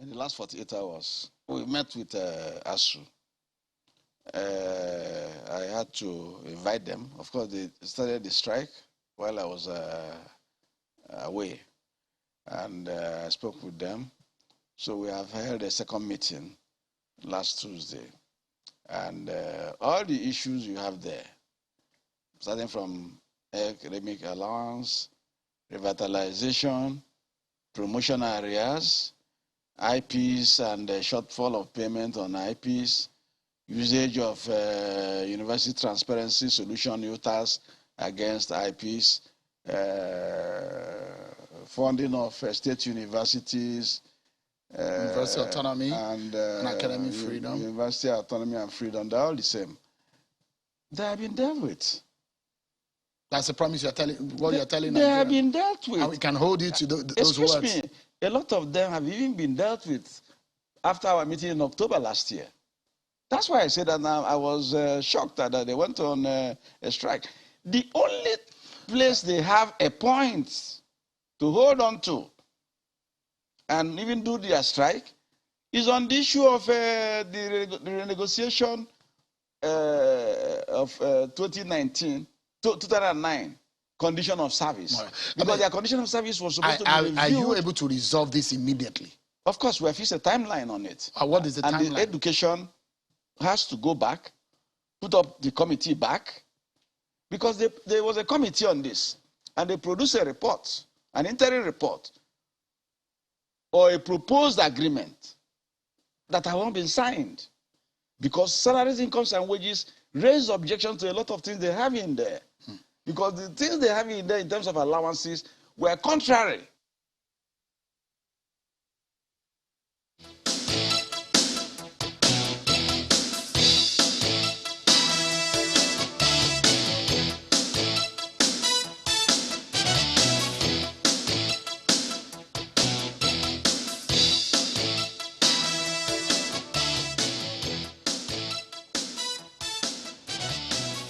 in the last 48 hours, we met with ASUU. I had to invite them. Of course, they started the strike while I was away, and I spoke with them. So we have held a second meeting last Tuesday, and all the issues you have there, starting from academic allowance, revitalization, promotion areas, IPs and shortfall of payment on IPs, usage of university transparency solution UTAS against IPs, funding of state universities, university autonomy and academic freedom. University autonomy and freedom, they're all the same. They have been dealt with. That's the promise you're telling, you're telling They have been dealt with. And we can hold you to those words. Excuse me, a lot of them have even been dealt with after our meeting in October last year. That's why I said that I was shocked that they went on a strike. The only place they have a point to hold on to and even do their strike is on the issue of the renegotiation of 2009 condition of service. Right. Because their condition of service was supposed to be reviewed. Are you able to resolve this immediately? Of course, we have fixed a timeline on it. What is the timeline? And the education has to go back, put up the committee back, because there was a committee on this, and they produced a report, an interim report, or a proposed agreement that have not been signed, because salaries, incomes, and wages raise objections to a lot of things they have in there. Because the things they have in there in terms of allowances were contrary.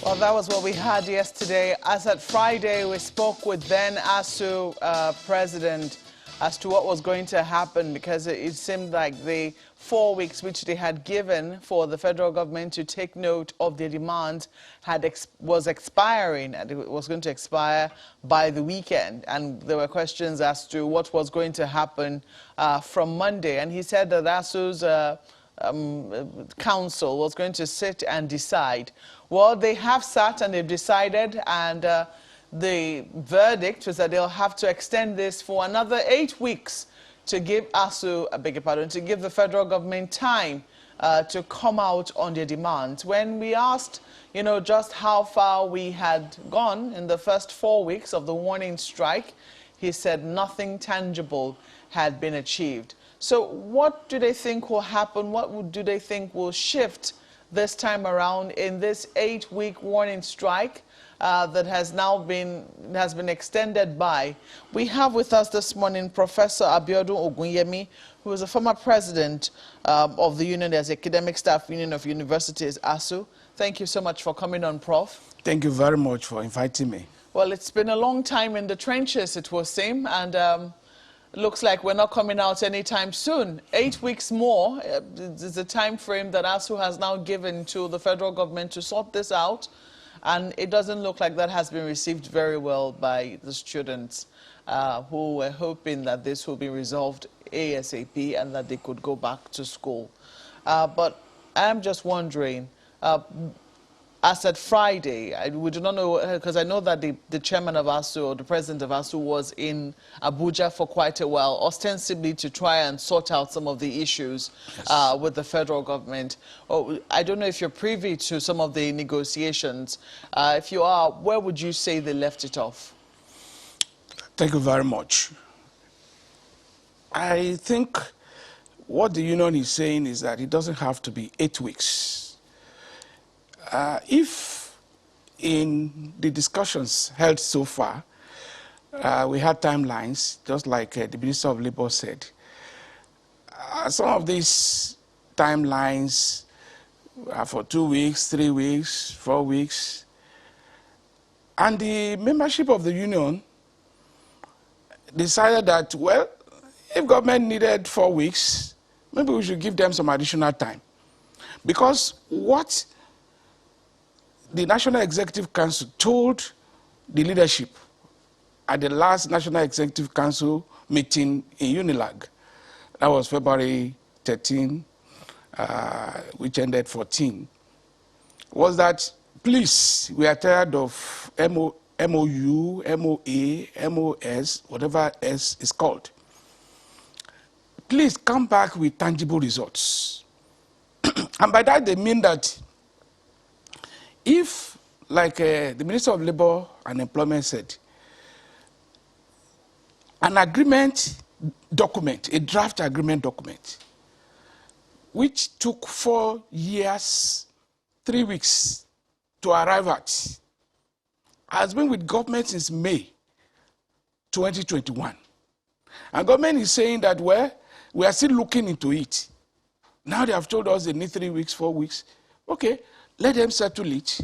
Well, that was what we had yesterday. As at Friday, we spoke with then ASUU president as to what was going to happen, because it seemed like the 4 weeks which they had given for the federal government to take note of their demand was expiring, and it was going to expire by the weekend. And there were questions as to what was going to happen from Monday. And he said that ASUU's council was going to sit and decide. Well, they have sat and they've decided, and the verdict was that they'll have to extend this for another 8 weeks to give ASUU, I beg your pardon, to give the federal government time to come out on their demands. When we asked, you know, just how far we had gone in the first 4 weeks of the warning strike, he said nothing tangible had been achieved. So what do they think will happen? What do they think will shift this time around in this 8-week warning strike that has now been extended by? We have with us this morning Professor Abiodun Ogunyemi, who is a former president of the union as Academic Staff Union of Universities, ASUU. Thank you so much for coming on, Prof. Thank you very much for inviting me. Well, it's been a long time in the trenches, it will seem, and looks like we're not coming out anytime soon. 8 weeks more is the time frame that ASUU has now given to the federal government to sort this out, and it doesn't look like that has been received very well by the students who were hoping that this will be resolved ASAP and that they could go back to school. But I'm just wondering, as at Friday, we do not know, because I know that the chairman of ASUU, or the president of ASUU, was in Abuja for quite a while, ostensibly to try and sort out some of the issues with the federal government. I don't know if you're privy to some of the negotiations. If you are, where would you say they left it off? Thank you very much. I think what the union is saying is that it doesn't have to be 8 weeks. If in the discussions held so far, we had timelines, just like the Minister of Labour said, some of these timelines are for 2 weeks, 3 weeks, 4 weeks, and the membership of the union decided that, well, if government needed 4 weeks, maybe we should give them some additional time. Because what the National Executive Council told the leadership at the last National Executive Council meeting in Unilag, that was February 13, which ended 14, was that, please, we are tired of MOU, MOA, MOS, whatever S is called. Please come back with tangible results. And by that they mean that if, like the Minister of Labour and Employment said, an agreement document, a draft agreement document, which took 4 years, 3 weeks to arrive at, has been with government since May 2021. And government is saying that, well, we are still looking into it. Now they have told us they need 3 weeks, 4 weeks. Okay, let them settle it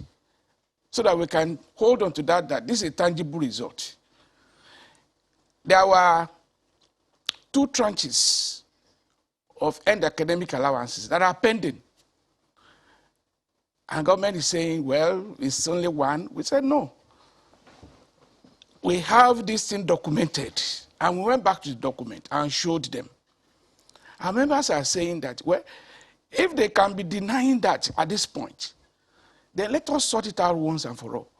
so that we can hold on to that this is a tangible result. There were 2 tranches of end academic allowances that are pending. And government is saying, well, it's only one. We said, no. We have this thing documented. And we went back to the document and showed them. Our members are saying that, well, if they can be denying that at this point, then let us sort it out once and for all.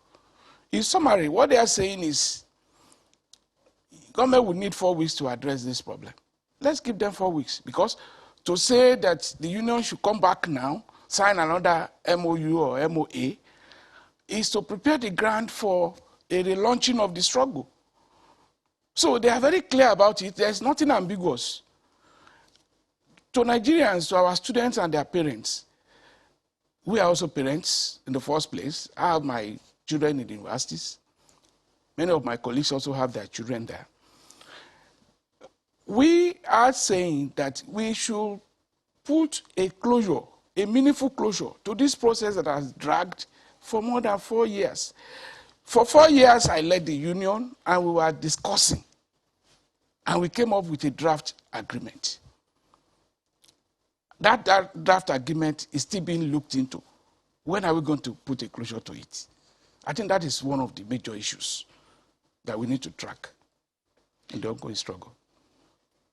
In summary, what they are saying is, government will need 4 weeks to address this problem. Let's give them 4 weeks, because to say that the union should come back now, sign another MOU or MOA, is to prepare the ground for a relaunching of the struggle. So they are very clear about it. There's nothing ambiguous. To Nigerians, to our students and their parents, we are also parents in the first place. I have my children in the universities. Many of my colleagues also have their children there. We are saying that we should put a closure, a meaningful closure to this process that has dragged for more than 4 years. For 4 years, I led the union, and we were discussing, and we came up with a draft agreement. That draft agreement is still being looked into. When are we going to put a closure to it? I think that is one of the major issues that we need to track in the ongoing struggle.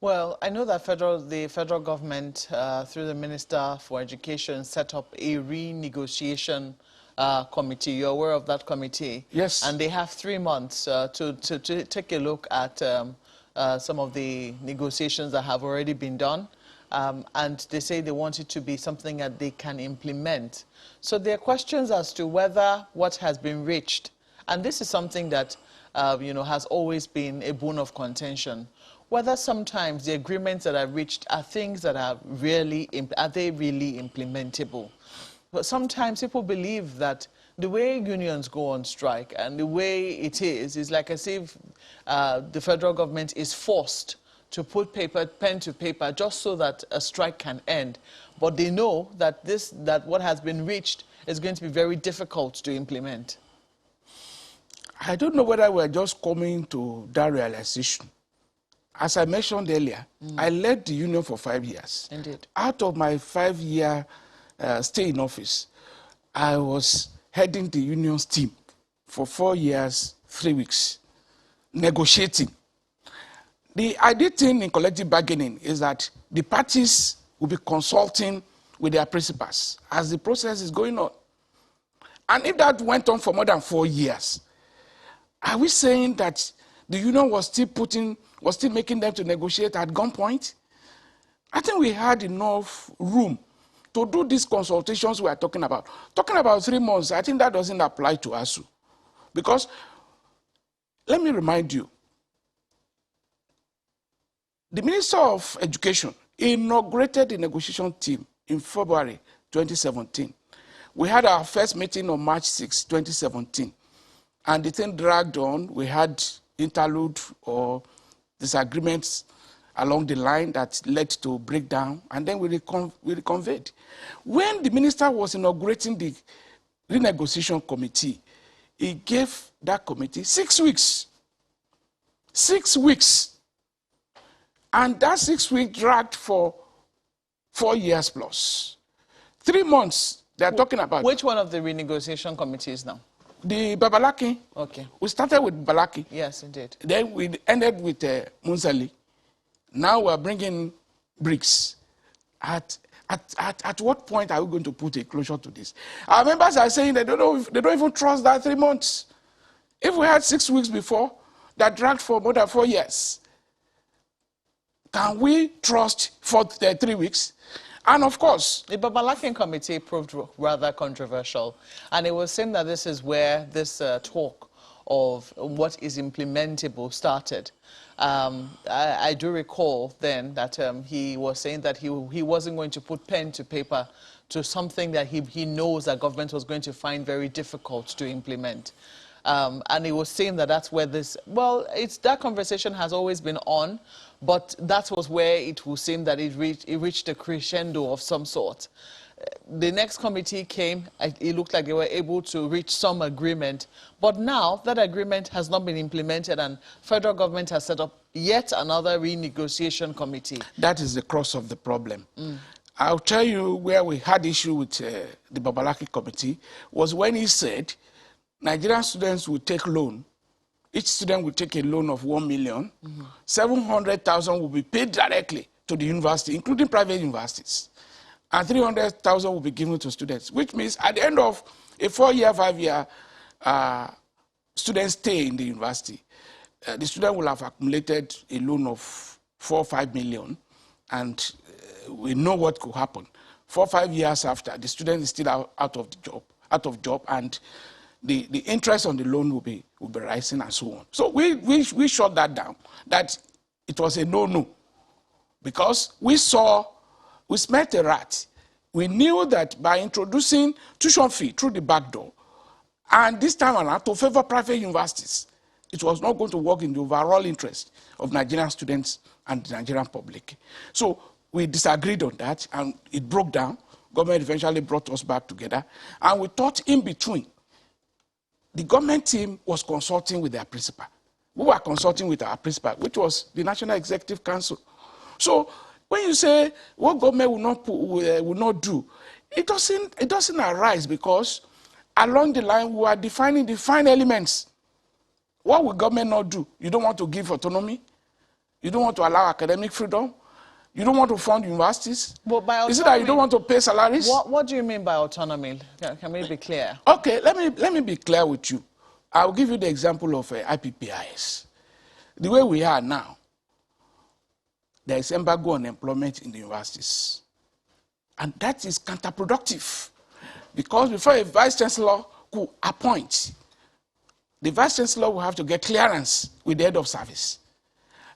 Well, I know that the federal government, through the Minister for Education, set up a renegotiation committee. You're aware of that committee? Yes. And they have 3 months to take a look at some of the negotiations that have already been done. And they say they want it to be something that they can implement. So there are questions as to whether what has been reached, and this is something that has always been a bone of contention, whether sometimes the agreements that are reached are things that are really implementable. But sometimes people believe that the way unions go on strike and the way it is like as if the federal government is forced to put pen to paper just so that a strike can end. But they know that what has been reached is going to be very difficult to implement. I don't know whether we're just coming to that realization. As I mentioned earlier, I led the union for 5 years. Indeed. Out of my 5-year stay in office, I was heading the union's team for 4 years, 3 weeks, negotiating. The ideal thing in collective bargaining is that the parties will be consulting with their principals as the process is going on. And if that went on for more than 4 years, are we saying that the union was still making them to negotiate at gunpoint? I think we had enough room to do these consultations we are talking about. Talking about 3 months, I think that doesn't apply to ASUU. Because, let me remind you, the Minister of Education inaugurated the negotiation team in February 2017. We had our first meeting on March 6, 2017. And the thing dragged on. We had interlude or disagreements along the line that led to breakdown, and then we reconvened. When the minister was inaugurating the renegotiation committee, he gave that committee 6 weeks. 6 weeks. And that 6 weeks dragged for 4 years plus. 3 months, they are talking about. Which one of the renegotiation committees now? The Babalaki. Okay. We started with Babalaki. Yes, indeed. Then we ended with Munsali. Now we are bringing BRICS. At what point are we going to put a closure to this? Our members are saying they don't even trust that 3 months. If we had 6 weeks before, that dragged for more than 4 years, can we trust for 3 weeks? And of course, the Babalakin committee proved rather controversial, and it was saying that this is where this talk of what is implementable started. I do recall then that he was saying that he wasn't going to put pen to paper to something that he knows that government was going to find very difficult to implement. And he was saying that that's where this, well, that conversation has always been on, but that was where it would seem that it reached a crescendo of some sort. The next committee came, it looked like they were able to reach some agreement, but now that agreement has not been implemented and federal government has set up yet another renegotiation committee. That is the crux of the problem. I'll tell you where we had issue with the Babalaki committee was when he said Nigerian students will take loan. Each student will take a loan of 1 million. 700,000 will be paid directly to the university, including private universities. And 300,000 will be given to students, which means at the end of a 4-year, 5-year student stay in the university, the student will have accumulated a loan of 4 or 5 million, and we know what could happen. 4 or 5 years after, the student is still out of job, and the interest on the loan will be rising and so on. So we shut that down, that it was a no-no, because we smelt a rat. We knew that by introducing tuition fee through the back door, and this time around to favor private universities, it was not going to work in the overall interest of Nigerian students and the Nigerian public. So we disagreed on that, and it broke down. Government eventually brought us back together, and we thought in between, the government team was consulting with their principal. We were consulting with our principal, which was the National Executive Council. So when you say what government will not do, it doesn't arise, because along the line we are defining the fine elements. What will government not do? You don't want to give autonomy. You don't want to allow academic freedom. You don't want to fund universities. But by autonomy, is it that you don't want to pay salaries? What do you mean by autonomy? Can we be clear? Okay, let me be clear with you. I'll give you the example of IPPIS. The way we are now, there is embargo on employment in the universities. And that is counterproductive. Because before a vice chancellor could appoint, the vice chancellor will have to get clearance with the head of service.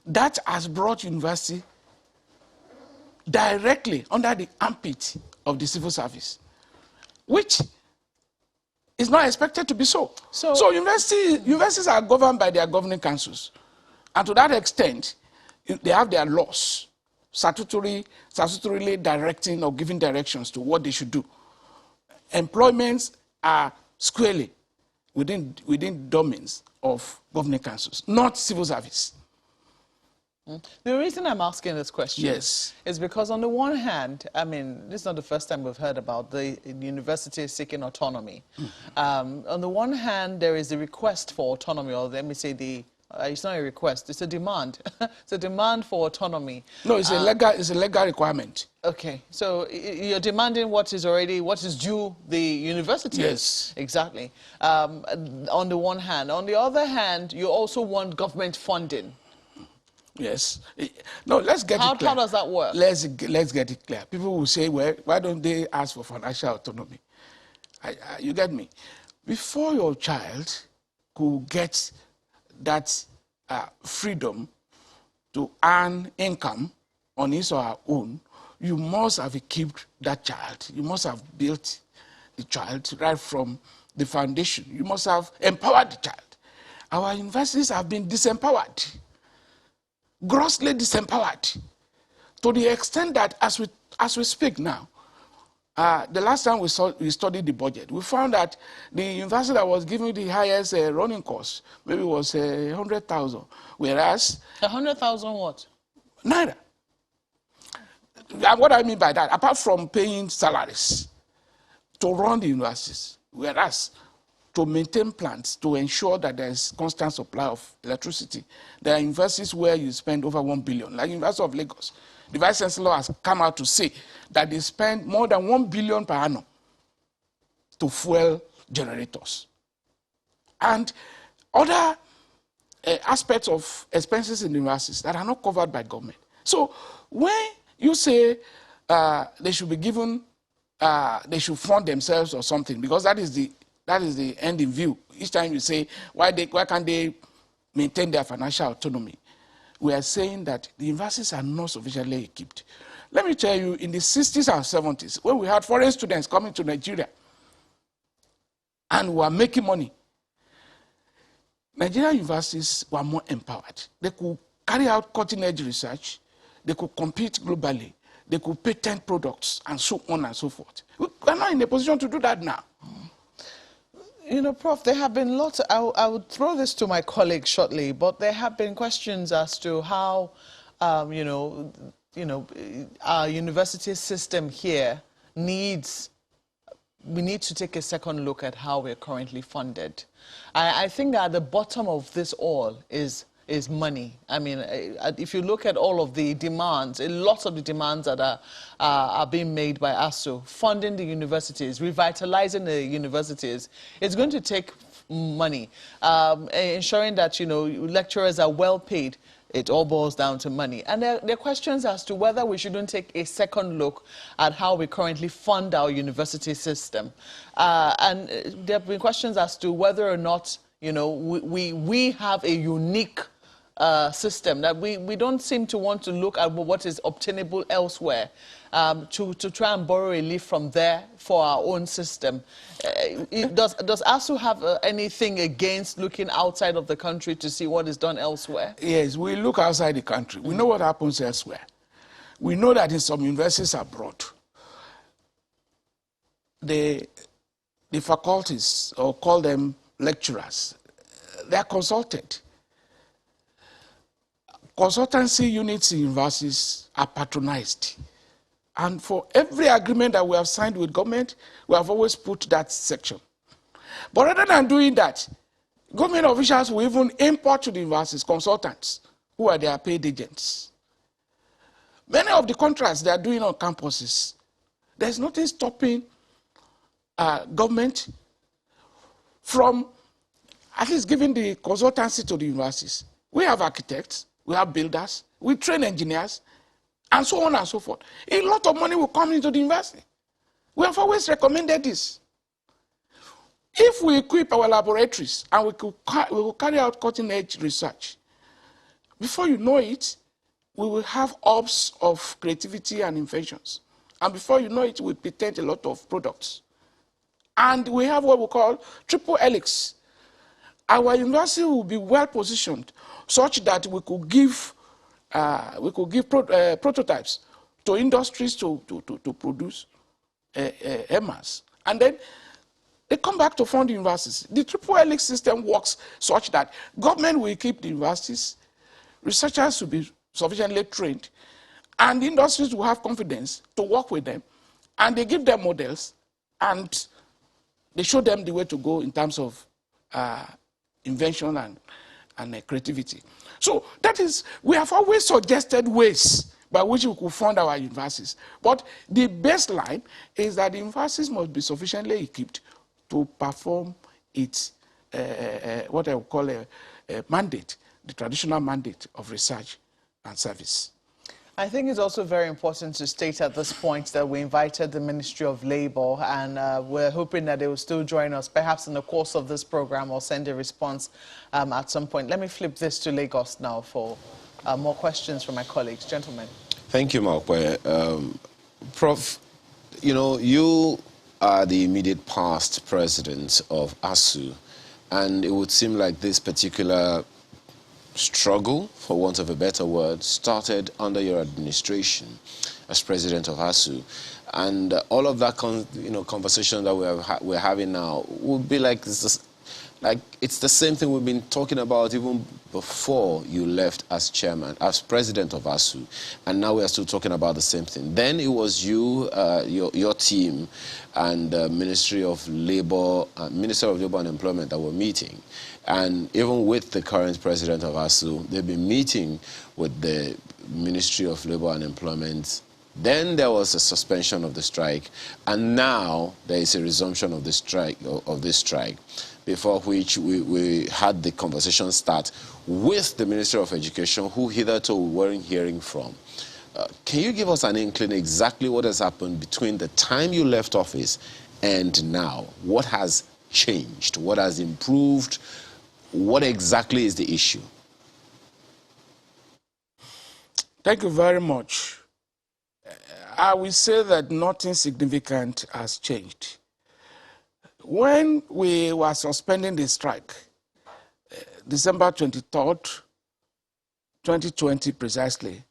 That has brought university directly under the armpit of the civil service, which is not expected to be so. So universities are governed by their governing councils. And to that extent, they have their laws, statutorily directing or giving directions to what they should do. Employments are squarely within domains of governing councils, not civil service. The reason I'm asking this question is because on the one hand, I mean, this is not the first time we've heard about the university seeking autonomy. On the one hand, there is the request for autonomy, or let me say it's not a request, it's a demand. It's a demand for autonomy. No, it's a legal requirement. Okay, so you're demanding what is due the university. Yes. Exactly. On the one hand. On the other hand, you also want government funding. Yes. No, let's get it clear. How does that work? Let's get it clear. People will say, well, why don't they ask for financial autonomy? You get me? Before your child could get that freedom to earn income on his or her own, you must have equipped that child. You must have built the child right from the foundation. You must have empowered the child. Our universities have been disempowered. Grossly disempowered, to the extent that as we speak now, the last time we studied the budget, we found that the university that was giving the highest running cost maybe was 100,000, whereas 100,000 what? Naira. And what I mean by that, apart from paying salaries to run the universities, whereas to maintain plants, to ensure that there is constant supply of electricity, there are universities where you spend over 1 billion, like University of Lagos. The Vice Chancellor has come out to say that they spend more than 1 billion per annum to fuel generators. And other aspects of expenses in the universities that are not covered by government. So when you say they should be given, they should fund themselves or something, because that is the end in view. Each time you say, why can't they maintain their financial autonomy? We are saying that the universities are not sufficiently equipped. Let me tell you, in the 60s and 70s, when we had foreign students coming to Nigeria and were making money, Nigerian universities were more empowered. They could carry out cutting-edge research, they could compete globally, they could patent products, and so on and so forth. We are not in a position to do that now. You know, Prof, there have been lots. I would throw this to my colleagues shortly, but there have been questions as to how, our university system here we need to take a second look at how we're currently funded. I think at the bottom of this all is money. I mean, if you look at all of the demands, lots of the demands that are being made by ASUU, funding the universities, revitalizing the universities, it's going to take money. Ensuring that, lecturers are well paid, it all boils down to money. And there are questions as to whether we shouldn't take a second look at how we currently fund our university system. And there have been questions as to whether or not, we have a unique system, that we don't seem to want to look at what is obtainable elsewhere, to try and borrow a leaf from there for our own system. Does ASUU have anything against looking outside of the country to see what is done elsewhere? Yes, we look outside the country. We know what happens elsewhere. We know that in some universities abroad, the faculties, or call them lecturers, they are consulted. Consultancy units in universities are patronized. And for every agreement that we have signed with government, we have always put that section. But rather than doing that, government officials will even import to the universities consultants who are their paid agents. Many of the contracts they are doing on campuses, there's nothing stopping government from at least giving the consultancy to the universities. We have architects, we have builders, we train engineers, and so on and so forth. A lot of money will come into the university. We have always recommended this. If we equip our laboratories and we will carry out cutting-edge research, before you know it, we will have hubs of creativity and inventions. And before you know it, we patent a lot of products. And we have what we call triple helix. Our university will be well positioned such that we could give prototypes to industries to produce MRs. And then they come back to fund the universities. The triple helix system works such that government will keep the universities, researchers will be sufficiently trained, and the industries will have confidence to work with them, and they give them models, and they show them the way to go in terms of invention and creativity. So that is, we have always suggested ways by which we could fund our universities. But the baseline is that the universities must be sufficiently equipped to perform its, what I would call a mandate, the traditional mandate of research and service. I think it's also very important to state at this point that we invited the Ministry of Labour, and we're hoping that they will still join us, perhaps in the course of this program, or send a response at some point. Let me flip this to Lagos now for more questions from my colleagues. Gentlemen. Thank you, Markwe. Prof, you are the immediate past president of ASUU, and it would seem like this particular struggle, for want of a better word, started under your administration as president of ASUU. And all of that conversation that we're having now would be like this Like, it's the same thing we've been talking about even before you left as chairman, as president of ASUU, and now we are still talking about the same thing. Then it was you, your team, and Ministry of Labor and Employment that were meeting. And even with the current president of ASUU, they've been meeting with the Ministry of Labor and Employment. Then there was a suspension of the strike, and now there is a resumption of the strike, before which we had the conversation start with the Ministry of Education, who hitherto we weren't hearing from. Can you give us an inkling exactly what has happened between the time you left office and now? What has changed? What has improved? What exactly is the issue? Thank you very much. I will say that nothing significant has changed. When we were suspending the strike, December 23rd, 2020 precisely,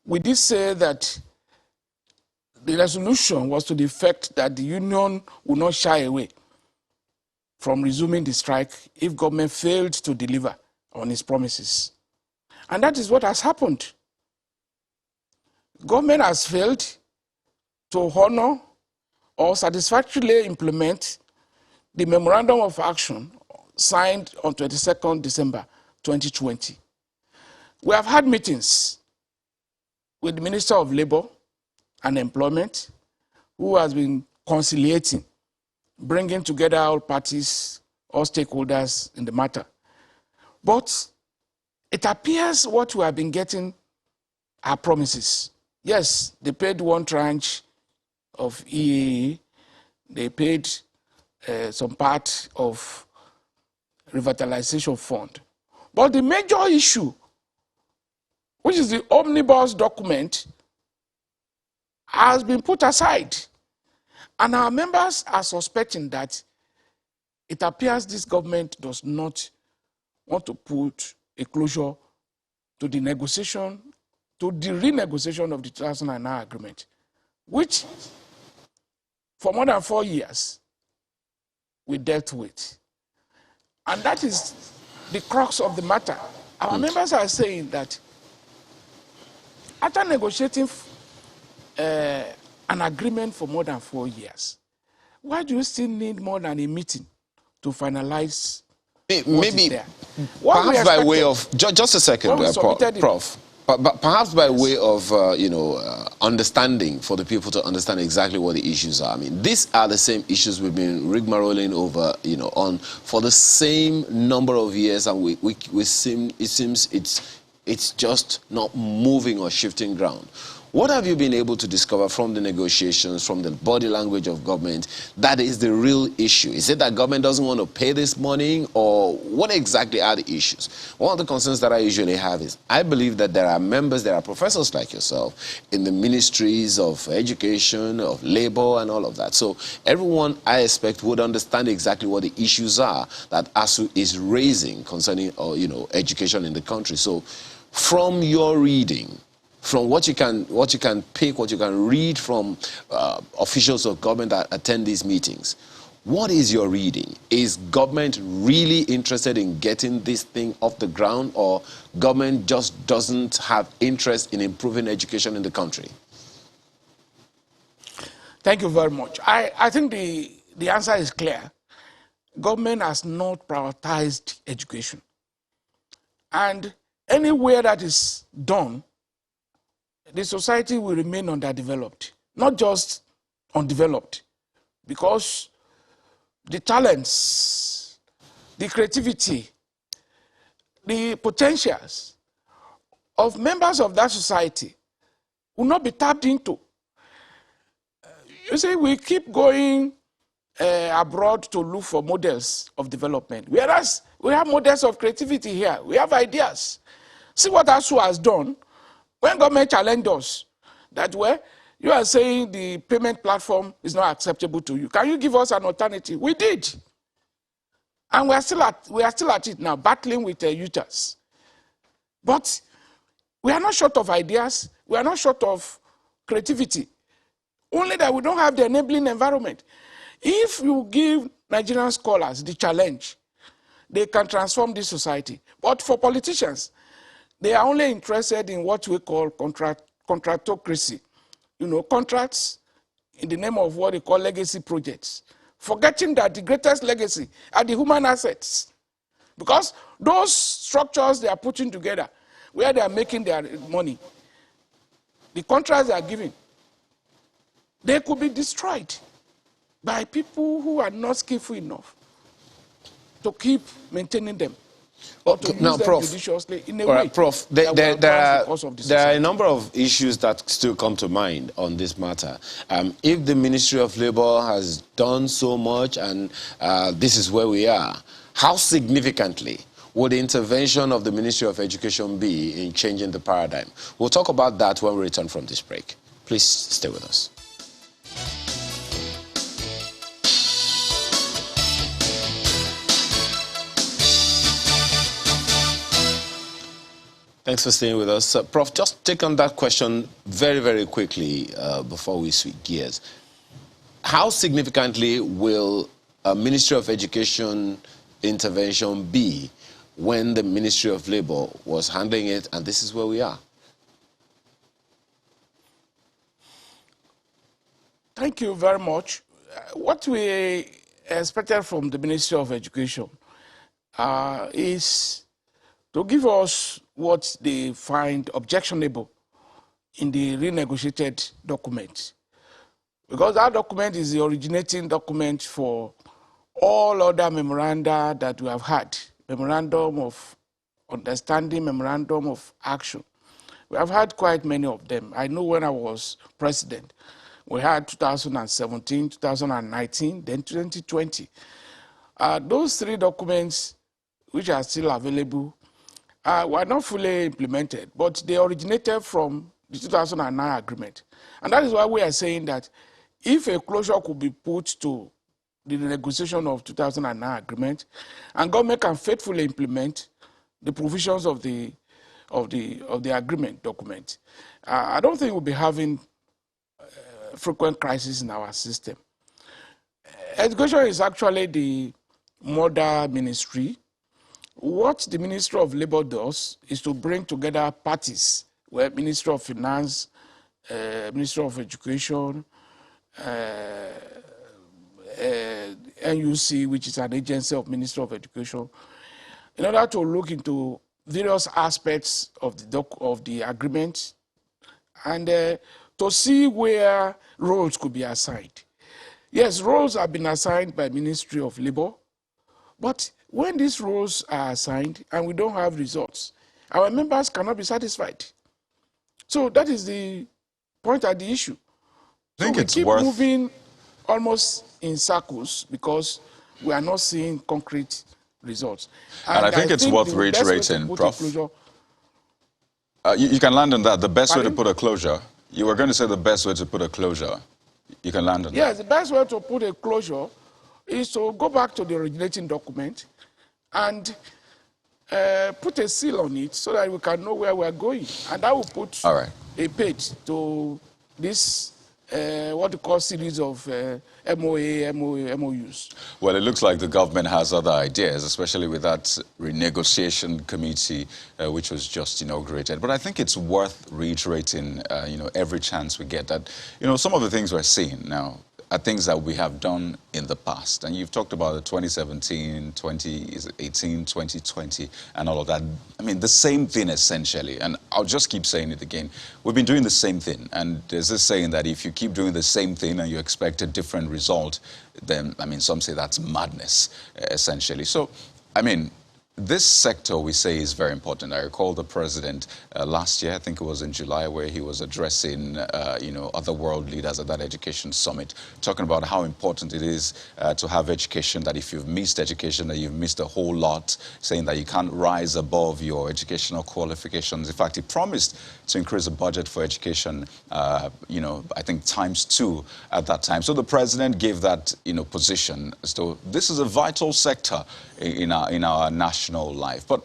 we did say that the resolution was to the effect that the union would not shy away from resuming the strike if government failed to deliver on its promises. And that is what has happened. Government has failed to honor or satisfactorily implement the Memorandum of Action signed on 22nd December 2020. We have had meetings with the Minister of Labor and Employment, who has been conciliating, bringing together all parties, all stakeholders in the matter. But it appears what we have been getting are promises. Yes, they paid one tranche of EAA, they paid some part of revitalization fund. But the major issue, which is the omnibus document, has been put aside. And our members are suspecting that it appears this government does not want to put a closure to the negotiation, to the renegotiation of the 2009 agreement, which for more than 4 years we dealt with. And that is the crux of the matter. Our members are saying that after negotiating an agreement for more than 4 years, why do you still need more than a meeting to finalize what is there? Perhaps by way of, just a second, Prof. But perhaps by way of, understanding, for the people to understand exactly what the issues are. I mean, these are the same issues we've been rigmaroling over, on for the same number of years, and it seems it's just not moving or shifting ground. What have you been able to discover from the negotiations, from the body language of government, that is the real issue? Is it that government doesn't want to pay this money, or what exactly are the issues? One of the concerns that I usually have is, I believe that there are members, there are professors like yourself in the ministries of education, of labor, and all of that. So everyone, I expect, would understand exactly what the issues are that ASUU is raising concerning, education in the country. So from your reading, from what you can pick, what you can read from officials of government that attend these meetings, what is your reading? Is government really interested in getting this thing off the ground, or government just doesn't have interest in improving education in the country? Thank you very much. I think the answer is clear. Government has not prioritized education. And anywhere that is done, the society will remain underdeveloped, not just undeveloped, because the talents, the creativity, the potentials of members of that society will not be tapped into. You see, we keep going abroad to look for models of development, whereas we have models of creativity here. We have ideas. See what ASUU has done. When government challenged us that, well, you are saying the payment platform is not acceptable to you. Can you give us an alternative? We did. And we are still at it now, battling with users. But we are not short of ideas. We are not short of creativity. Only that we don't have the enabling environment. If you give Nigerian scholars the challenge they can transform this society. But for politicians, they are only interested in what we call contractocracy. You know, contracts in the name of what they call legacy projects, forgetting that the greatest legacy are the human assets. Because those structures they are putting together, where they are making their money, the contracts they are giving, they could be destroyed by people who are not skillful enough to keep maintaining them, or to use them judiciously in a way. Prof, there are a number of issues that still come to mind on this matter. If the Ministry of Labour has done so much and this is where we are, how significantly would the intervention of the Ministry of Education be in changing the paradigm? We'll talk about that when we return from this break. Please stay with us. Thanks for staying with us. Prof, just take on that question very, very quickly before we switch gears. How significantly will a Ministry of Education intervention be when the Ministry of Labour was handling it, and this is where we are? Thank you very much. What we expected from the Ministry of Education is to give us what they find objectionable in the renegotiated document. Because that document is the originating document for all other memoranda that we have had. Memorandum of Understanding, Memorandum of Action. We have had quite many of them. I know when I was president, we had 2017, 2019, then 2020. Those three documents, which are still available, were not fully implemented, but they originated from the 2009 agreement. And that is why we are saying that if a closure could be put to the negotiation of 2009 agreement, and government can faithfully implement the provisions of the agreement document, I don't think we'll be having frequent crises in our system. Education is actually the mother ministry. What the Ministry of Labour does is to bring together parties, where Ministry of Finance, Ministry of Education, NUC, which is an agency of Ministry of Education, in order to look into various aspects of the agreement and to see where roles could be assigned. Yes, roles have been assigned by Ministry of Labour, but when these roles are assigned and we don't have results, our members cannot be satisfied. So that is the point at the issue. I think so we it's keep moving almost in circles because we are not seeing concrete results. And I think it's worth reiterating, Prof. You can land on that. The best way to put a closure. You were going to say the best way to put a closure. You can land on that. Yes, the best way to put a closure is to go back to the originating document and put a seal on it so that we can know where we're going. And that will put a page to this, what we call series of MOUs. Well, it looks like the government has other ideas, especially with that renegotiation committee, which was just inaugurated. But I think it's worth reiterating, every chance we get that, some of the things we're seeing now are things that we have done in the past. And you've talked about the 2017, 2018, 2020, and all of that. I mean, the same thing essentially. And I'll just keep saying it again. We've been doing the same thing. And there's this saying that if you keep doing the same thing and you expect a different result, then, some say that's madness, essentially. So, this sector, we say, is very important. I recall the president last year, I think it was in July, where he was addressing, other world leaders at that education summit, talking about how important it is to have education, that if you've missed education, that you've missed a whole lot, saying that you can't rise above your educational qualifications. In fact, he promised to increase the budget for education, I think ×2 at that time. So the president gave that, position. So this is a vital sector in our national life. But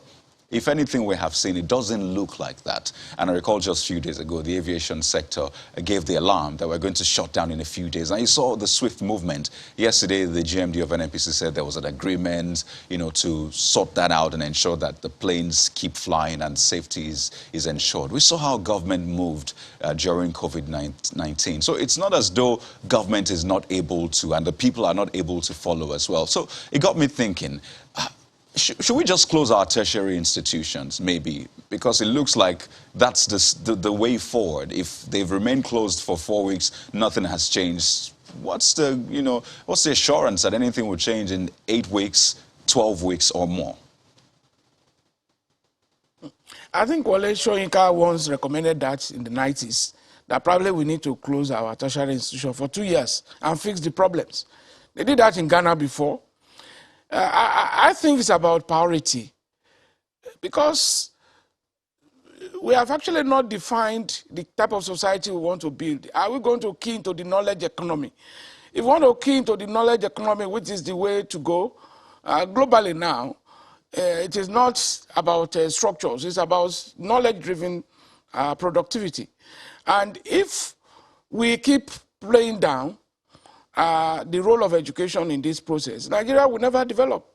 if anything we have seen, it doesn't look like that. And I recall just a few days ago, the aviation sector gave the alarm that we're going to shut down in a few days. And you saw the swift movement. Yesterday, the GMD of NNPC said there was an agreement, to sort that out and ensure that the planes keep flying and safety is ensured. We saw how government moved during COVID-19. So it's not as though government is not able to, and the people are not able to follow as well. So it got me thinking, should we just close our tertiary institutions, maybe? Because it looks like that's the way forward. If they've remained closed for 4 weeks, nothing has changed. What's the assurance that anything will change in 8 weeks, 12 weeks or more? I think Wale Soyinka once recommended that in the 90s, that probably we need to close our tertiary institution for 2 years and fix the problems. They did that in Ghana before. I think it's about priority, because we have actually not defined the type of society we want to build. Are we going to key into the knowledge economy? If we want to key into the knowledge economy, which is the way to go globally now, it is not about structures, it's about knowledge-driven productivity. And if we keep playing down the role of education in this process, Nigeria will never develop.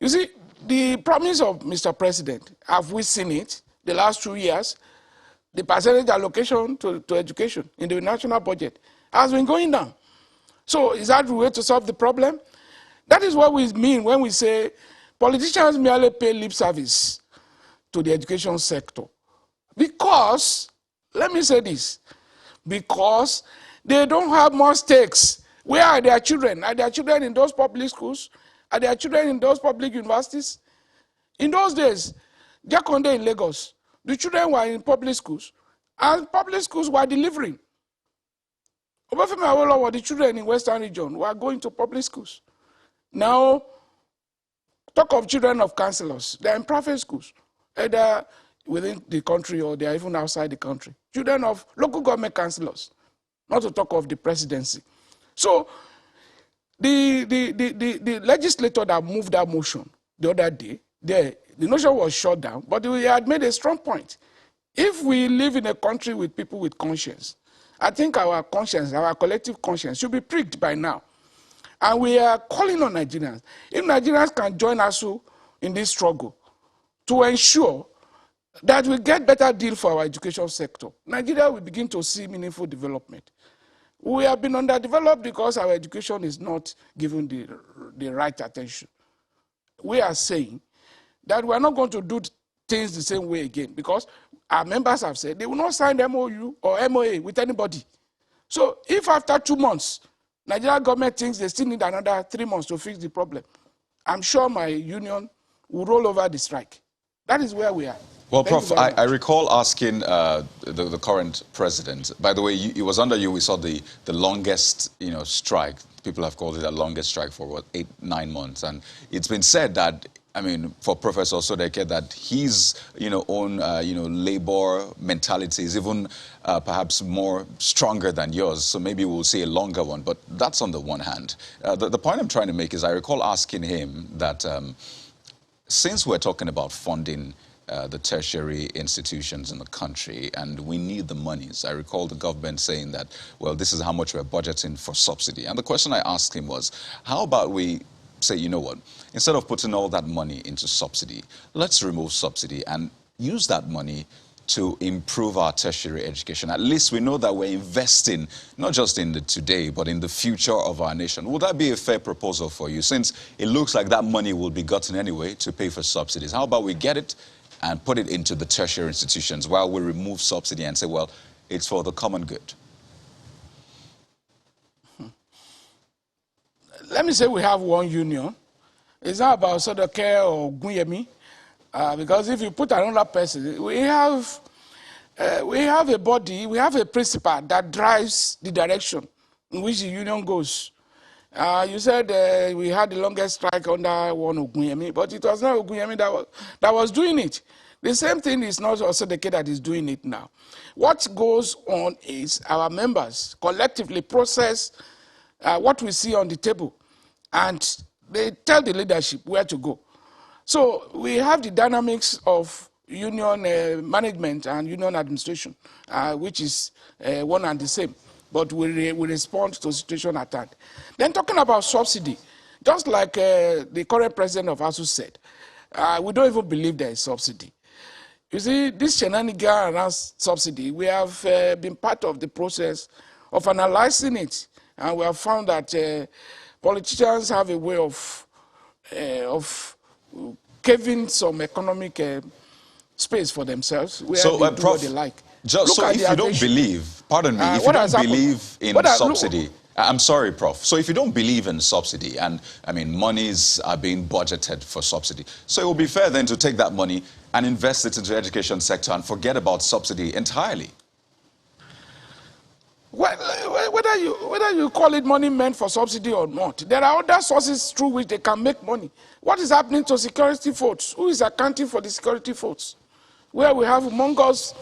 You see, the promise of Mr. President, have we seen it the last 2 years? The percentage allocation to education in the national budget has been going down. So is that the way to solve the problem? That is what we mean when we say politicians merely pay lip service to the education sector. Because, let me say this, because they don't have more stakes. Where are their children? Are their children in those public schools? Are their children in those public universities? In those days, Jakonde in Lagos, the children were in public schools, and public schools were delivering. Obafemi Awolowo, the children in Western region were going to public schools. Now, talk of children of councillors, they're in private schools, either within the country or they're even outside the country. Children of local government councillors, not to talk of the presidency. So the legislator that moved that motion the other day, the motion was shut down, but we had made a strong point. If we live in a country with people with conscience, I think our conscience, our collective conscience, should be pricked by now. And we are calling on Nigerians. If Nigerians can join ASUU in this struggle to ensure that we get better deal for our education sector, Nigeria will begin to see meaningful development. We have been underdeveloped because our education is not given the right attention. We are saying that we are not going to do things the same way again, because our members have said they will not sign MOU or MOA with anybody. So if after 2 months, Nigerian government thinks they still need another 3 months to fix the problem, I'm sure my union will roll over the strike. That is where we are. Well, Prof, I recall asking the current president, by the way, it was under you we saw the longest strike. People have called it the longest strike for, what, 8-9 months. And it's been said that, I mean, for Professor Sodeke, that his own labor mentality is even perhaps more stronger than yours. So maybe we'll see a longer one. But that's on the one hand. The point I'm trying to make is I recall asking him that since we're talking about funding the tertiary institutions in the country, and we need the monies. I recall the government saying that, well, this is how much we're budgeting for subsidy. And the question I asked him was, how about we say, you know what, instead of putting all that money into subsidy, let's remove subsidy and use that money to improve our tertiary education. At least we know that we're investing, not just in the today, but in the future of our nation. Would that be a fair proposal for you, since it looks like that money will be gotten anyway to pay for subsidies? How about we get it and put it into the tertiary institutions while we remove subsidy and say, well, it's for the common good? Let me say we have one union. It's not about Sodeke or Guyemi, because if you put another person, we have a body, we have a principle that drives the direction in which the union goes. You said we had the longest strike under one Ogunyemi, but it was not Ogunyemi that was doing it. The same thing is not also the case that is doing it now. What goes on is our members collectively process what we see on the table, and they tell the leadership where to go. So we have the dynamics of union management and union administration, which is one and the same, but we respond to the situation at hand. Then talking about subsidy, just like the current president of ASUU said, we don't even believe there is subsidy. You see, this shenanigan around subsidy, we have been part of the process of analyzing it, and we have found that politicians have a way of caving some economic space for themselves where they do Prof, what they like. So if you don't believe, pardon me, if you don't believe in subsidy, I'm sorry, Prof. So if you don't believe in subsidy, and I mean monies are being budgeted for subsidy, so it would be fair then to take that money and invest it into the education sector and forget about subsidy entirely. Whether you call it money meant for subsidy or not, there are other sources through which they can make money. What is happening to security votes? Who is accounting for the security votes? Where we have humongous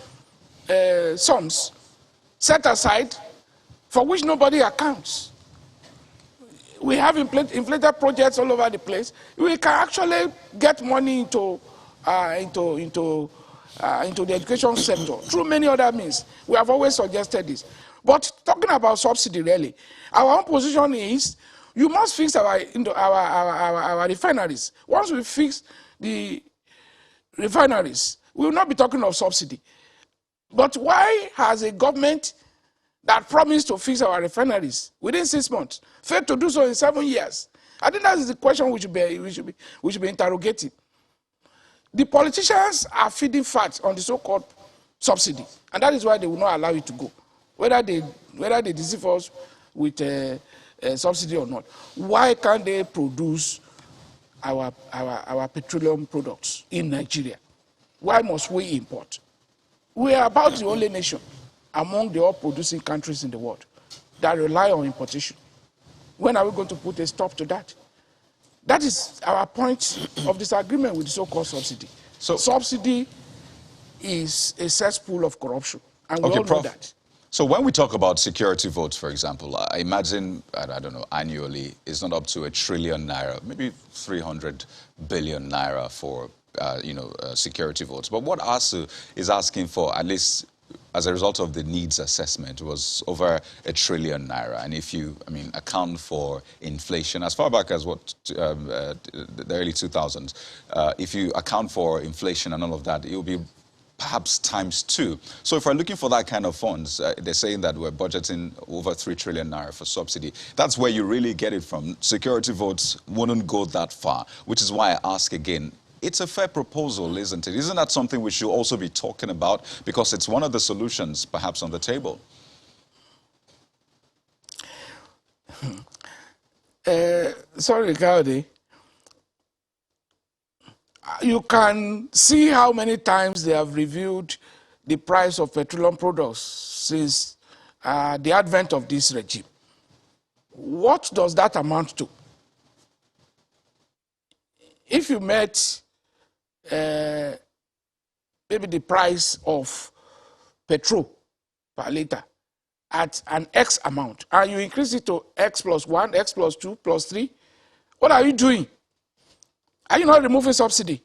sums set aside for which nobody accounts. We have inflated projects all over the place. We can actually get money into the education sector through many other means. We have always suggested this. But talking about subsidy, really, our own position is you must fix our refineries. Once we fix the refineries, we will not be talking of subsidy. But why has a government that promised to fix our refineries within 6 months failed to do so in 7 years? I think that is the question we should be interrogating. The politicians are feeding fat on the so-called subsidy, and that is why they will not allow it to go. Whether they deceive us with a subsidy or not. Why can't they produce our petroleum products in Nigeria? Why must we import? We are about the only nation among the oil-producing countries in the world that rely on importation. When are we going to put a stop to that? That is our point of disagreement with the so-called subsidy. So subsidy is a cesspool of corruption, and we all know that. So when we talk about security votes, for example, I imagine, I don't know, annually, it's not up to ₦1 trillion, maybe 300 billion naira for, security votes. But what ASUU is asking for, at least as a result of the needs assessment, was over ₦1 trillion. And if you, account for inflation, as far back as the early 2000s, if you account for inflation and all of that, it will be perhaps ×2. So if we're looking for that kind of funds, they're saying that we're budgeting over ₦3 trillion for subsidy. That's where you really get it from. Security votes wouldn't go that far, which is why I ask again, it's a fair proposal, isn't it? Isn't that something we should also be talking about? Because it's one of the solutions perhaps on the table. Sorry, Gaudi. You can see how many times they have reviewed the price of petroleum products since the advent of this regime. What does that amount to? If you met maybe the price of petrol per liter at an X amount, and you increase it to X plus 1, X plus 2, plus 3, what are you doing? Are you not removing subsidy?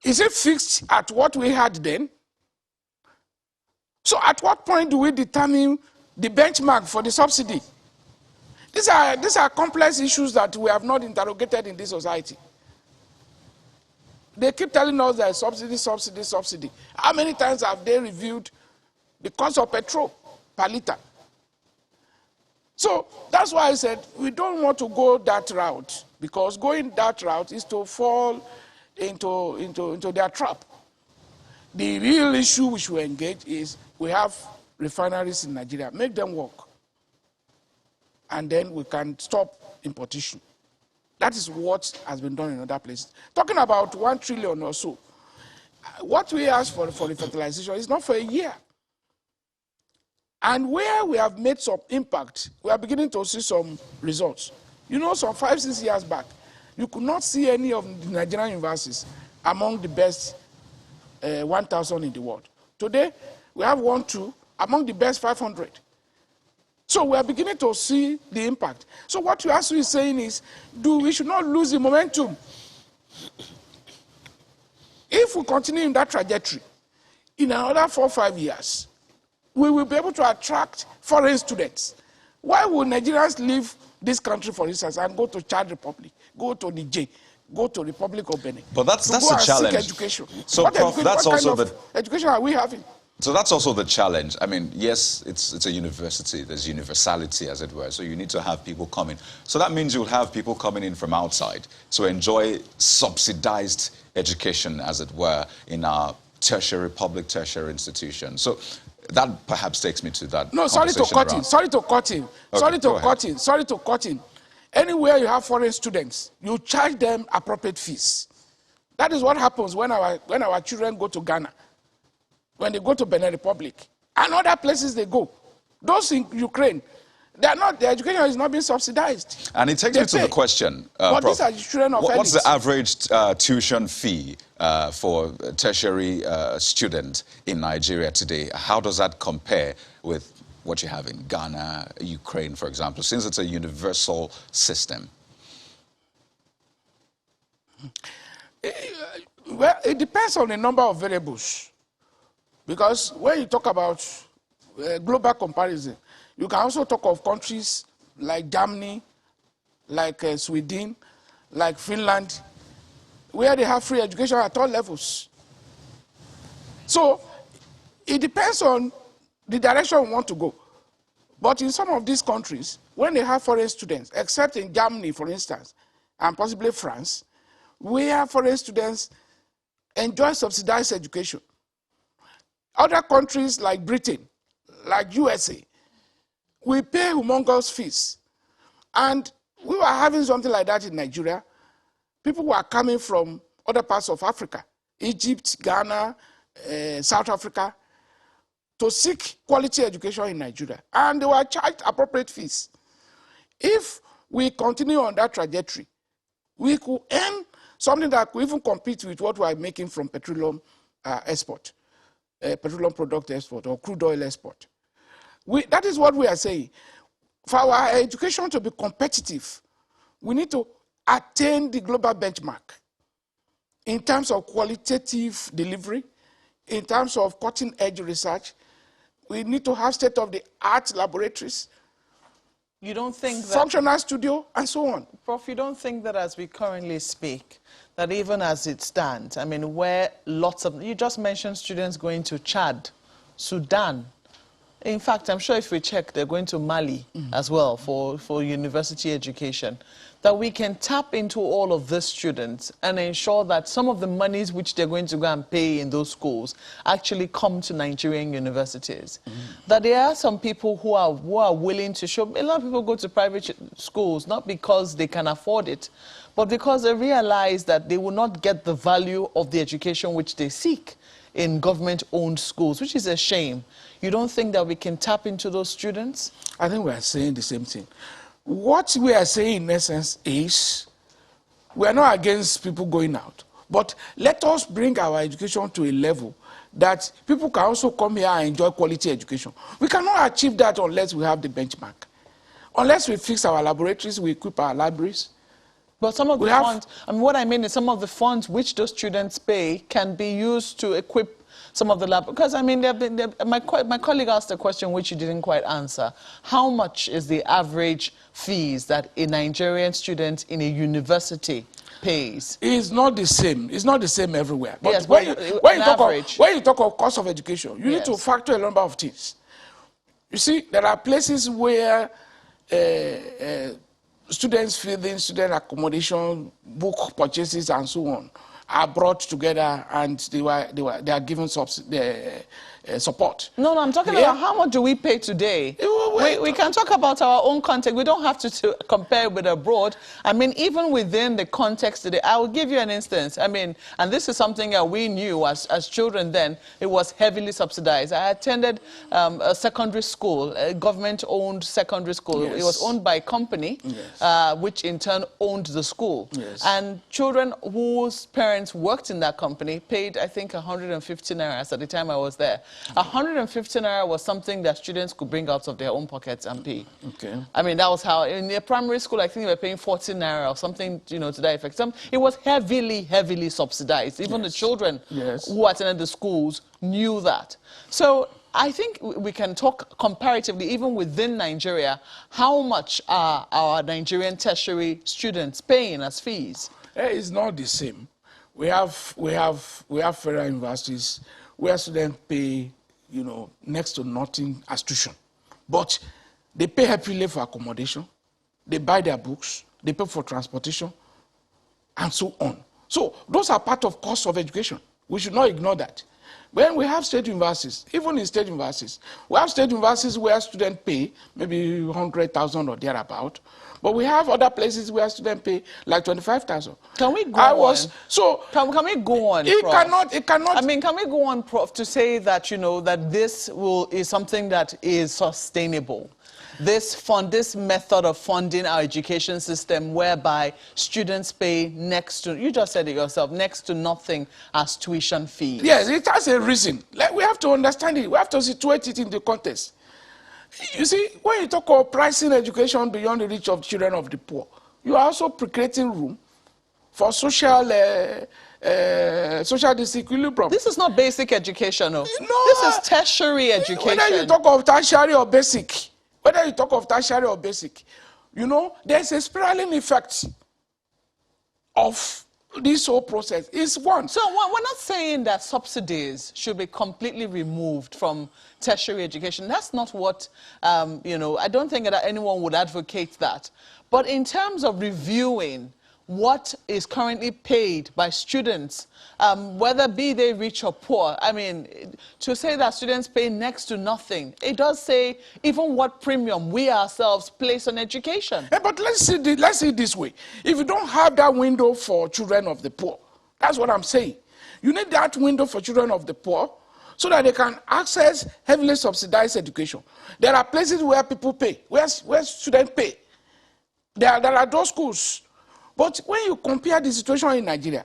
Is it fixed at what we had then? So at what point do we determine the benchmark for the subsidy? These are complex issues that we have not interrogated in this society. They keep telling us that subsidy, subsidy, subsidy. How many times have they reviewed the cost of petrol per liter? So that's why I said we don't want to go that route, because going that route is to fall into their trap. The real issue which we engage is we have refineries in Nigeria, make them work, and then we can stop importation. That is what has been done in other places. Talking about 1 trillion or so, what we ask for the fertilization is not for a year. And where we have made some impact, we are beginning to see some results. You know, some 5-6 years back, you could not see any of the Nigerian universities among the best 1,000 in the world. Today, we have 1, 2 among the best 500. So we are beginning to see the impact. So what you ASUU is saying is, we should not lose the momentum. If we continue in that trajectory, in another 4 or 5 years, we will be able to attract foreign students. Why would Nigerians leave this country, for instance, and go to Chad Republic, go to Niger, go to Republic of Benin? But that's a challenge. Seek education. So, what Prof, that's what also kind of education are we having? So that's also the challenge. I mean, yes, it's a university. There's universality, as it were. So you need to have people coming. So that means you'll have people coming in from outside to enjoy subsidized education, as it were, in our public tertiary institutions. So that perhaps takes me to that. No, sorry to cut in. Sorry to cut in. Sorry to cut in. Sorry to cut in. Anywhere you have foreign students, you charge them appropriate fees. That is what happens when our children go to Ghana, when they go to Benin Republic, and other places they go. Those in Ukraine, their education is not being subsidized. And it takes me to the question, but Prof, these are children of what's elites. the average tuition fee for a tertiary student in Nigeria today? How does that compare with what you have in Ghana, Ukraine, for example, since it's a universal system? Well, it depends on a number of variables. Because when you talk about global comparison, you can also talk of countries like Germany, like Sweden, like Finland, where they have free education at all levels. So it depends on the direction we want to go. But in some of these countries, when they have foreign students, except in Germany, for instance, and possibly France, where foreign students enjoy subsidized education. Other countries like Britain, like USA, we pay humongous fees. And we were having something like that in Nigeria. People were coming from other parts of Africa, Egypt, Ghana, South Africa, to seek quality education in Nigeria. And they were charged appropriate fees. If we continue on that trajectory, we could earn something that could even compete with what we are making from petroleum export. Petroleum product export or crude oil export. That is what we are saying. For our education to be competitive, we need to attain the global benchmark in terms of qualitative delivery, in terms of cutting-edge research. We need to have state-of-the-art laboratories. You don't think that... Functional studio, and so on. Prof, you don't think that as we currently speak, that even as it stands, I mean, where lots of... You just mentioned students going to Chad, Sudan. In fact, I'm sure if we check, they're going to Mali as well for university education. That we can tap into all of these students and ensure that some of the monies which they're going to go and pay in those schools actually come to Nigerian universities. That there are some people who are willing to show... A lot of people go to private schools, not because they can afford it, but because they realize that they will not get the value of the education which they seek in government-owned schools, which is a shame. You don't think that we can tap into those students? I think we are saying the same thing. What we are saying, in essence, is we are not against people going out, but let us bring our education to a level that people can also come here and enjoy quality education. We cannot achieve that unless we have the benchmark. Unless we fix our laboratories, we equip our libraries. But some of the funds, I mean, what I mean is some of the funds which those students pay can be used to equip some of the lab, because I mean, my colleague asked a question which you didn't quite answer. How much is the average fees that a Nigerian student in a university pays? It's not the same. It's not the same everywhere. But yes, when you talk of cost of education, you need to factor a number of things. You see, there are places where students feeding, student accommodation, book purchases, and so on are brought together, and they are given support. No, I'm talking about how much do we pay today? We can talk about our own context. We don't have to compare with abroad. I mean, even within the context today, I will give you an instance. I mean, and this is something that we knew as children then. It was heavily subsidized. I attended a secondary school, a government-owned secondary school. Yes. It was owned by a company, yes, which in turn owned the school. Yes. And children whose parents worked in that company paid, I think, 150 naira at the time I was there. 150 naira was something that students could bring out of their own pockets and pay. Okay. I mean, that was how, in the primary school, I think they were paying 40 naira or something, you know, to that effect. It was heavily subsidized. Even the children who attended the schools knew that. So I think we can talk comparatively, even within Nigeria, how much are our Nigerian tertiary students paying as fees? It's not the same. We have federal universities where students pay, you know, next to nothing as tuition. But they pay heavily for accommodation, they buy their books, they pay for transportation, and so on. So those are part of cost of education. We should not ignore that. When we have state universities, even in state universities, we have state universities where students pay maybe 100,000 or thereabout, but we have other places where students pay like 25,000. Can we go on? So can we go on? It Prof? cannot. I mean, can we go on, Prof, to say that, you know, that this is something that is sustainable? This method of funding our education system, whereby students pay next to, you just said it yourself, next to nothing as tuition fees. Yes, it has a reason. Like, we have to understand it. We have to situate it in the context. You see, when you talk about pricing education beyond the reach of children of the poor, you are also creating room for social disequilibrium. This is not basic education, no. No. This is tertiary education. Whether you talk of tertiary or basic, you know, there's a spiraling effect of this whole process. It's one. So we're not saying that subsidies should be completely removed from tertiary education. That's not what, you know, I don't think that anyone would advocate that. But in terms of reviewing what is currently paid by students, whether be they rich or poor, I mean, to say that students pay next to nothing, it does say even what premium we ourselves place on education. Yeah, but let's see it this way. If you don't have that window for children of the poor, that's what I'm saying. You need that window for children of the poor so that they can access heavily subsidized education. There are places where people pay, where students pay. There are those schools. But when you compare the situation in Nigeria,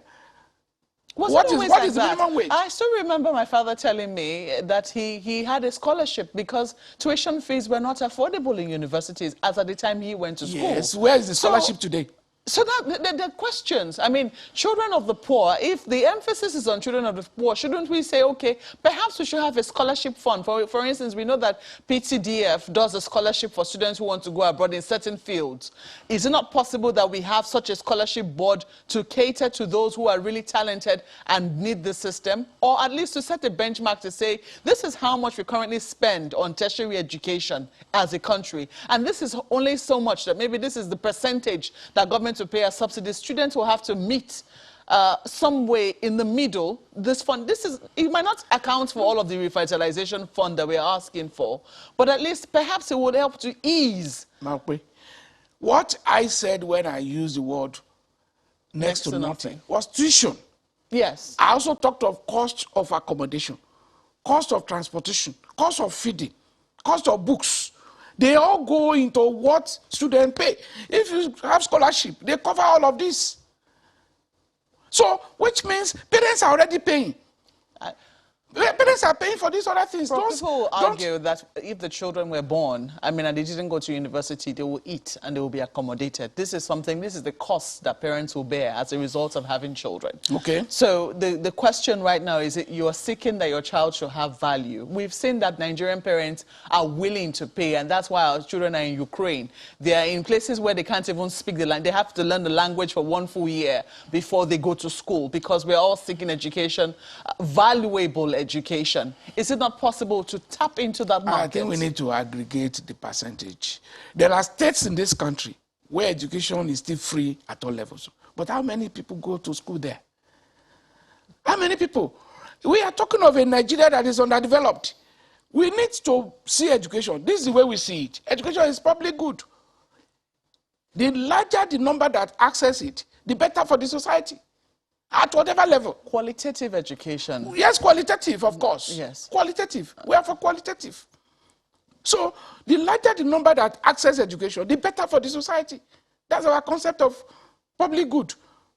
what is the minimum wage? I still remember my father telling me that he had a scholarship because tuition fees were not affordable in universities as at the time he went to school. Yes, where is the scholarship today? So that the questions, I mean, children of the poor, if the emphasis is on children of the poor, shouldn't we say, okay, perhaps we should have a scholarship fund? For instance, we know that PTDF does a scholarship for students who want to go abroad in certain fields. Is it not possible that we have such a scholarship board to cater to those who are really talented and need the system? Or at least to set a benchmark to say, this is how much we currently spend on tertiary education as a country. And this is only so much that maybe this is the percentage that government to pay a subsidy. Students will have to meet some way in the middle. This fund, it might not account for all of the revitalization fund that we're asking for, but at least perhaps it would help to ease. What I said when I used the word next to nothing was tuition. Yes. I also talked of cost of accommodation, cost of transportation, cost of feeding, cost of books. They all go into what students pay. If you have scholarship, they cover all of this. So, which means parents are already paying. Parents are paying for these other things. People argue that if the children were born, I mean, and they didn't go to university, they will eat and they will be accommodated. This is the cost that parents will bear as a result of having children. Okay. So the question right now is you are seeking that your child should have value. We've seen that Nigerian parents are willing to pay, and that's why our children are in Ukraine. They are in places where they can't even speak the language. They have to learn the language for 1 full year before they go to school, because we're all seeking education, valuable education. Is it not possible to tap into that market? I think we need to aggregate the percentage. There are states in this country where education is still free at all levels. But how many people go to school there? How many people? We are talking of a Nigeria that is underdeveloped. We need to see education. This is the way we see it. Education is public good. The larger the number that access it, the better for the society. At whatever level. Qualitative education. Yes, qualitative, of course. Yes. Qualitative. We are for qualitative. So, the larger the number that access education, the better for the society. That's our concept of public good.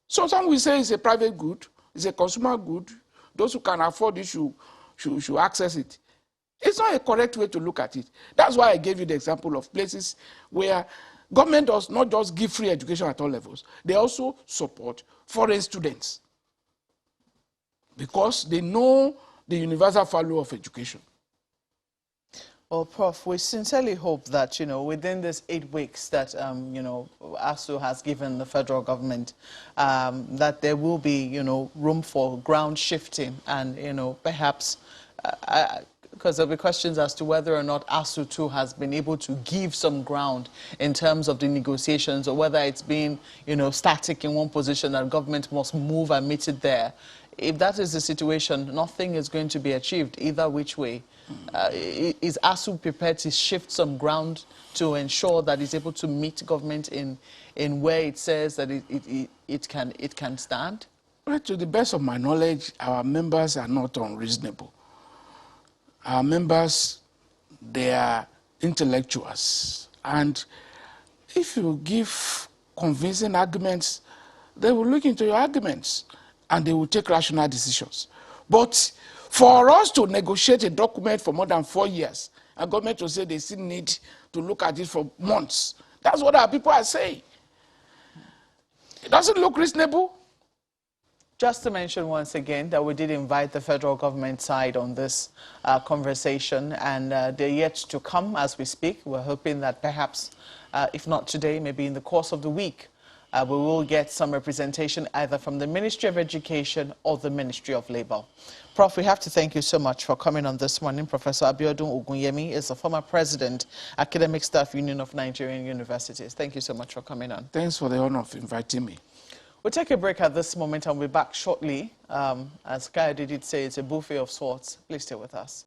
So, some will say it's a private good, it's a consumer good. Those who can afford it should access it. It's not a correct way to look at it. That's why I gave you the example of places where government does not just give free education at all levels. They also support foreign students because they know the universal value of education. Well, Prof, we sincerely hope that, within this 8 weeks that, ASUU has given the federal government, that there will be, room for ground shifting and, perhaps, because there'll be questions as to whether or not ASUU too has been able to give some ground in terms of the negotiations, or whether it's been, static in one position that government must move and meet it there. If that is the situation, nothing is going to be achieved either which way. Is ASUU prepared to shift some ground to ensure that it's able to meet government in where it says that it can stand? Well, to the best of my knowledge, our members are not unreasonable. Our members, they are intellectuals, and if you give convincing arguments, they will look into your arguments and they will take rational decisions. But for us to negotiate a document for more than 4 years, and government will say they still need to look at it for months, that's what our people are saying. It doesn't look reasonable. Just to mention once again that we did invite the federal government side on this conversation, and they're yet to come as we speak. We're hoping that perhaps, if not today, maybe in the course of the week, we will get some representation either from the Ministry of Education or the Ministry of Labour. Prof, we have to thank you so much for coming on this morning. Professor Abiodun Ogunyemi is the former president, Academic Staff Union of Nigerian Universities. Thank you so much for coming on. Thanks for the honor of inviting me. We'll take a break at this moment and we'll be back shortly. As Kayode did say, it's a buffet of sorts. Please stay with us.